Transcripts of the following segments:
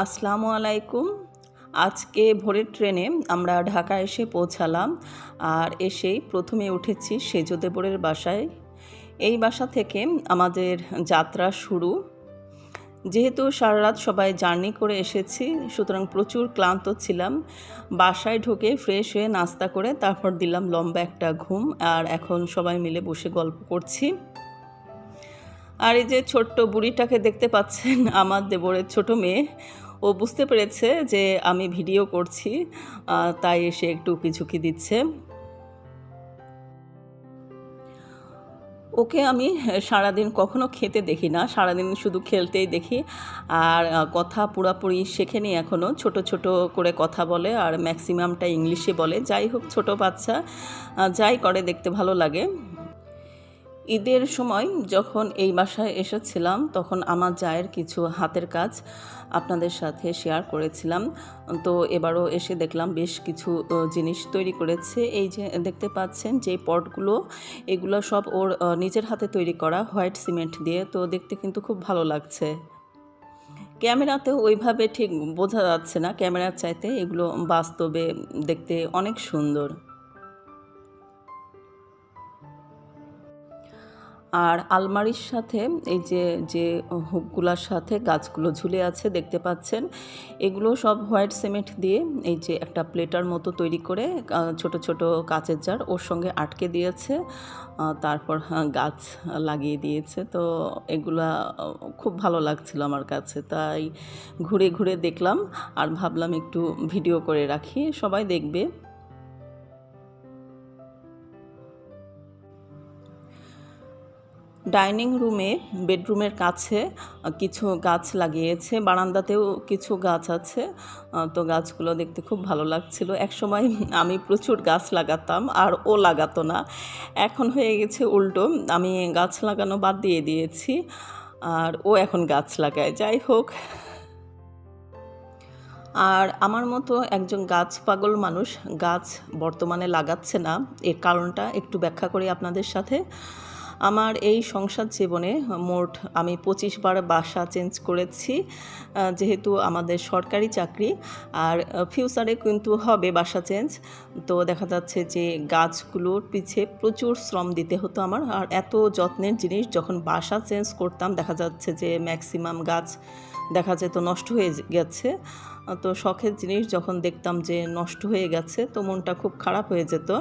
আসসালামু আলাইকুম। আজকে ভোরের ট্রেনে আমরা ঢাকা এসে পৌঁছালাম। আর এসেই প্রথমে উঠেছি সেজো দেবরের বাসায়। এই বাসা থেকে আমাদের যাত্রা শুরু। যেহেতু সারারাত সবাই জার্নি করে এসেছি, সুতরাং প্রচুর ক্লান্ত ছিলাম। বাসায় ঢুকে ফ্রেশ হয়ে নাস্তা করে তারপর দিলাম লম্বা একটা ঘুম। আর এখন সবাই মিলে বসে গল্প করছি। আর এই যে ছোট্ট বুড়িটাকে দেখতে পাচ্ছেন, আমার দেবরের ছোট মেয়ে। ও বুঝতে পেরেছে যে আমি ভিডিও করছি, তাই এসে একটু উকি-ঝুঁকি দিচ্ছে। ওকে আমি সারাদিন কখনো খেতে দেখি না, সারাদিন শুধু খেলতেই দেখি। আর কথা পুরাপুরি শেখেনি এখনও, ছোট ছোট করে কথা বলে আর ম্যাক্সিমামটা ইংলিশে বলে। যাই হোক, ছোট বাচ্চা যাই করে দেখতে ভালো লাগে। ঈদের সময় যখন এই বাসায় এসেছিলাম, তখন আমার জায়ের কিছু হাতের কাজ আপনাদের সাথে শেয়ার করেছিলাম। তো এবারও এসে দেখলাম বেশ কিছু জিনিস তৈরি করেছে। এই যে দেখতে পাচ্ছেন যে পটগুলো, এগুলো সব ওর নিজের হাতে তৈরি করা হোয়াইট সিমেন্ট দিয়ে। তো দেখতে কিন্তু খুব ভালো লাগছে। ক্যামেরাতেও ওইভাবে ঠিক বোঝা যাচ্ছে না, ক্যামেরার চাইতে এগুলো বাস্তবে দেখতে অনেক সুন্দর। আর আলমারির সাথে এই যে হুকগুলার সাথে গাছগুলো ঝুলে আছে দেখতে পাচ্ছেন, এগুলো সব হোয়াইট সিমেন্ট দিয়ে এই যে একটা প্লেটার মতো তৈরি করে ছোট ছোট কাচের জার ওর সঙ্গে আটকে দিয়েছে। তারপর গাছ লাগিয়ে দিয়েছে। তো এগুলা খুব ভালো লাগছিল আমার কাছে, তাই ঘুরে ঘুরে দেখলাম আর ভাবলাম একটু ভিডিও করে রাখি, সবাই দেখবে। ডাইনিং রুমে বেডরুমের কাছে কিছু গাছ লাগিয়েছে, বারান্দাতেও কিছু গাছ আছে। তো গাছগুলো দেখতে খুব ভালো লাগছিল। একসময় আমি প্রচুর গাছ লাগাতাম আর ও লাগাতো না। এখন হয়ে গেছে উল্টো, আমি গাছ লাগানো বাদ দিয়ে দিয়েছি আর ও এখন গাছ লাগায়। যাই হোক, আর আমার মতো একজন গাছ পাগল মানুষ গাছ বর্তমানে লাগাচ্ছে না, এর কারণটা একটু ব্যাখ্যা করি আপনাদের সাথে। আমার এই সংসার জীবনে মোট আমি 25 বার বাসা চেঞ্জ করেছি, যেহেতু আমাদের সরকারি চাকরি। আর ফিউচারে কিন্তু হবে বাসা চেঞ্জ। তো দেখা যাচ্ছে যে গাছগুলোর পিছে প্রচুর শ্রম দিতে হতো আমার। আর এত যত্নের জিনিস যখন বাসা চেঞ্জ করতাম, দেখা যাচ্ছে যে ম্যাক্সিমাম গাছ দেখা যেত নষ্ট হয়ে গেছে। তো শখের জিনিস যখন দেখতাম যে নষ্ট হয়ে গেছে, তো মনটা খুব খারাপ হয়ে যেত।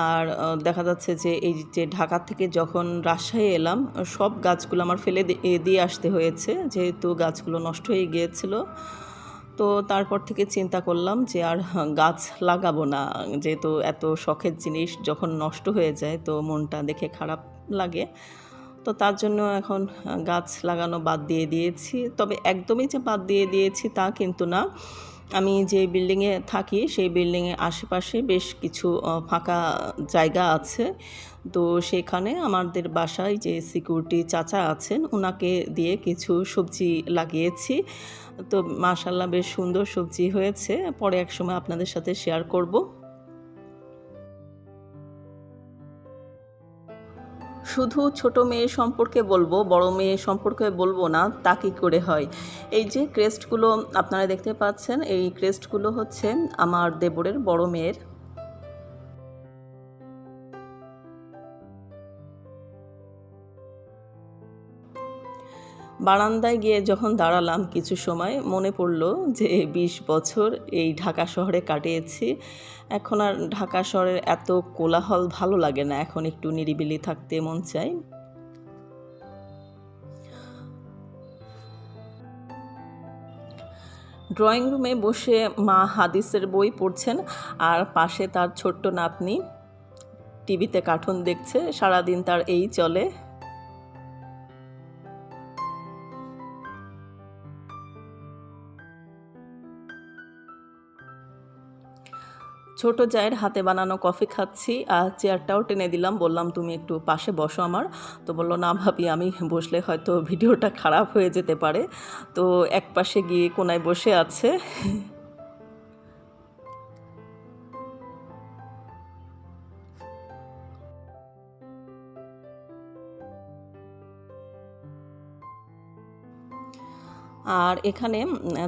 আর দেখা যাচ্ছে যে এই যে ঢাকা থেকে যখন রাজশাহী এলাম, সব গাছগুলো আমার ফেলে দিয়ে আসতে হয়েছে, যেহেতু গাছগুলো নষ্ট হয়ে গিয়েছিল। তো তারপর থেকে চিন্তা করলাম যে আর গাছ লাগাবো না, যেহেতু এত শখের জিনিস যখন নষ্ট হয়ে যায় তো মনটা দেখে খারাপ লাগে। তো তার জন্য এখন গাছ লাগানো বাদ দিয়ে দিয়েছি। তবে একদমই যে বাদ দিয়ে দিয়েছি তা কিন্তু না। আমি যে বিল্ডিংয়ে থাকি সেই বিল্ডিংয়ের আশেপাশে বেশ কিছু ফাঁকা জায়গা আছে। তো সেখানে আমাদের বাসায় যে সিকিউরিটি চাচা আছেন, উনাকে দিয়ে কিছু সবজি লাগিয়েছি। তো মাশাআল্লাহ বেশ সুন্দর সবজি হয়েছে। পরে একসময় আপনাদের সাথে শেয়ার করব। শুধু ছোট মেয়ে সম্পর্কে বলবো, বড় মেয়ে সম্পর্কে বলবো না, তা কি করে হয়? এই যে ক্রেস্টগুলো আপনারা দেখতে পাচ্ছেন, এই ক্রেস্টগুলো হচ্ছে আমার দেবরের বড় মেয়ের। বারান্দায় গিয়ে যখন দাঁড়ালাম কিছু সময়, মনে পড়ল যে ২০ বছর এই ঢাকা শহরে কাটিয়েছি। এখন আর ঢাকা শহরের এত কোলাহল ভালো লাগে না, এখন একটু নিরিবিলি থাকতে মন চায়। ড্রয়িং রুমে বসে মা হাদিসের বই পড়ছেন আর পাশে তার ছোট্ট নাতনি টিভিতে কার্টুন দেখছে। সারাদিন তার এই চলে। ছোট জায়ের হাতে বানানো কফি খাচ্ছি আর চেয়ারটাও টেনে দিলাম, বললাম তুমি একটু পাশে বসো আমার। তো বলল না ভাবি, আমি বসলে হয়তো ভিডিওটা খারাপ হয়ে যেতে পারে। তো এক পাশে গিয়ে কোনায় বসে আছে। আর এখানে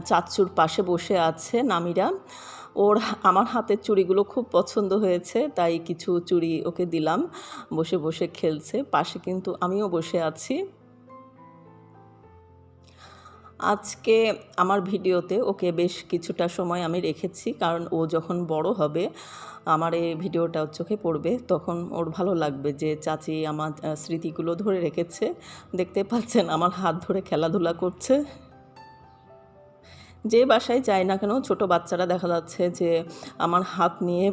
চাচ্চুর পাশে বসে আছে নামিরা। ওর আমার হাতের চুড়িগুলো খুব পছন্দ হয়েছে, তাই কিছু চুড়ি ওকে দিলাম। বসে বসে খেলছে, পাশে কিন্তু আমিও বসে আছি। আজকে আমার ভিডিওতে ওকে বেশ কিছুটা সময় আমি রেখেছি, কারণ ও যখন বড় হবে আমার এই ভিডিওটা ওর চোখে পড়বে, তখন ওর ভালো লাগবে যে চাচি আমার স্মৃতিগুলো ধরে রেখেছে। দেখতে পাচ্ছেন আমার হাত ধরে খেলাধুলা করছে। যে বাসায় যাই না কেন ছোট বাচ্চারা দেখা যাচ্ছে যে আমার হাত নিয়ে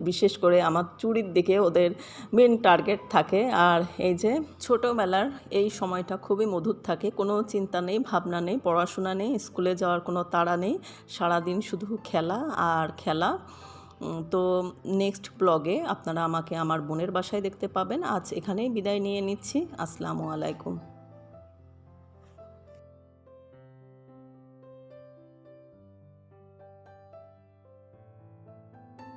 বিশেষ করে আমার চুড়ির দিকে ওদের মেন টার্গেট থাকে। আর এই যে ছোটোবেলার এই সময়টা খুবই মধুর থাকে, কোনো চিন্তা নেই, ভাবনা নেই, পড়াশোনা নেই, স্কুলে যাওয়ার কোনো তাড়া নেই, সারাদিন শুধু খেলা আর খেলা। তো নেক্সট ব্লগে আপনারা আমাকে আমার বোনের বাসায় দেখতে পাবেন। আজ এখানেই বিদায় নিয়ে নিচ্ছি। আসসালামু আলাইকুম।